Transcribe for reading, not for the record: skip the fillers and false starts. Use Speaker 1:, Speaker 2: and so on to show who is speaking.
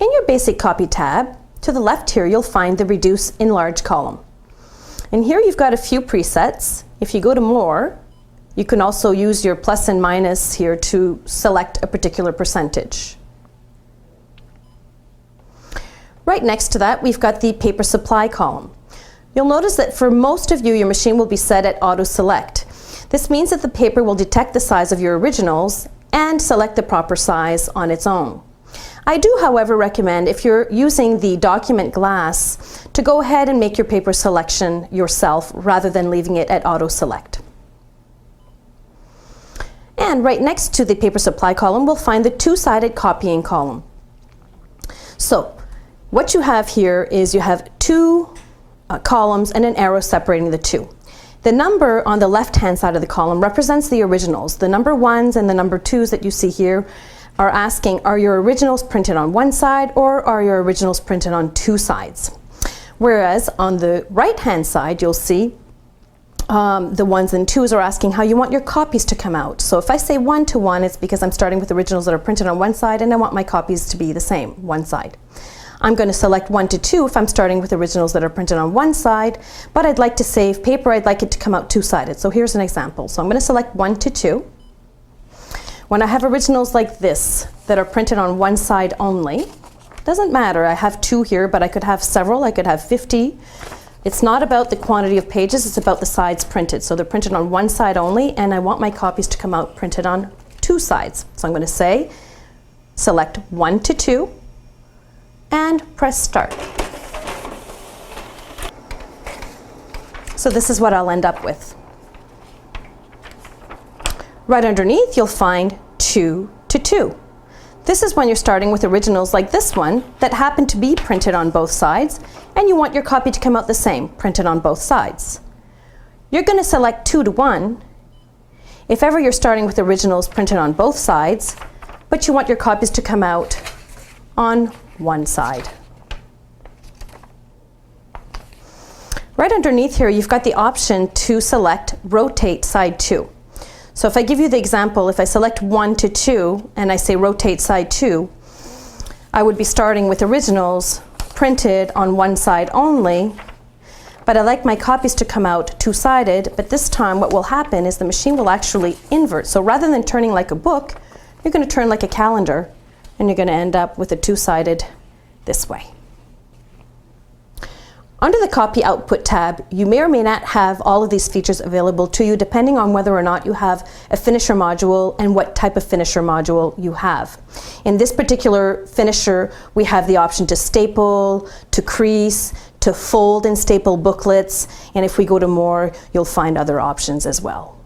Speaker 1: In your Basic Copy tab, to the left here, you'll find the Reduce Enlarge column. And here you've got a few presets. If you go to More, you can also use your plus and minus here to select a particular percentage. Right next to that, we've got the Paper Supply column. You'll notice that for most of you, your machine will be set at Auto Select. This means that the paper will detect the size of your originals and select the proper size on its own. I do, however, recommend, if you're using the document glass, to go ahead and make your paper selection yourself rather than leaving it at Auto Select. And right next to the Paper Supply column, we'll find the two-sided copying column. So what you have here is you have two columns and an arrow separating the two. The number on the left-hand side of the column represents the originals. The number 1s and the number 2s that you see here are asking, are your originals printed on one side or are your originals printed on two sides? Whereas on the right-hand side, you'll see the 1s and 2s are asking how you want your copies to come out. So if I say 1 to 1, it's because I'm starting with originals that are printed on one side and I want my copies to be the same, one side. I'm going to select 1 to 2 if I'm starting with originals that are printed on one side, but I'd like to save paper, I'd like it to come out two-sided. So here's an example. So I'm going to select 1 to 2. When I have originals like this that are printed on one side only, doesn't matter, I have 2 here, but I could have several, I could have 50. It's not about the quantity of pages, it's about the sides printed. So they're printed on one side only, and I want my copies to come out printed on two sides. So I'm going to say, select 1 to 2, and press Start. So this is what I'll end up with. Right underneath, you'll find 2 to 2. This is when you're starting with originals like this one that happen to be printed on both sides, and you want your copy to come out the same, printed on both sides. You're going to select 2 to 1 if ever you're starting with originals printed on both sides, but you want your copies to come out on one side. Right underneath here, you've got the option to select Rotate Side 2. So if I give you the example, if I select 1 to 2 and I say Rotate Side 2, I would be starting with originals printed on one side only, but I like my copies to come out two-sided, but this time what will happen is the machine will actually invert. So rather than turning like a book, you're going to turn like a calendar, and you're going to end up with a two-sided this way. Under the Copy Output tab, you may or may not have all of these features available to you depending on whether or not you have a finisher module and what type of finisher module you have. In this particular finisher, we have the option to staple, to crease, to fold and staple booklets, and if we go to More, you'll find other options as well.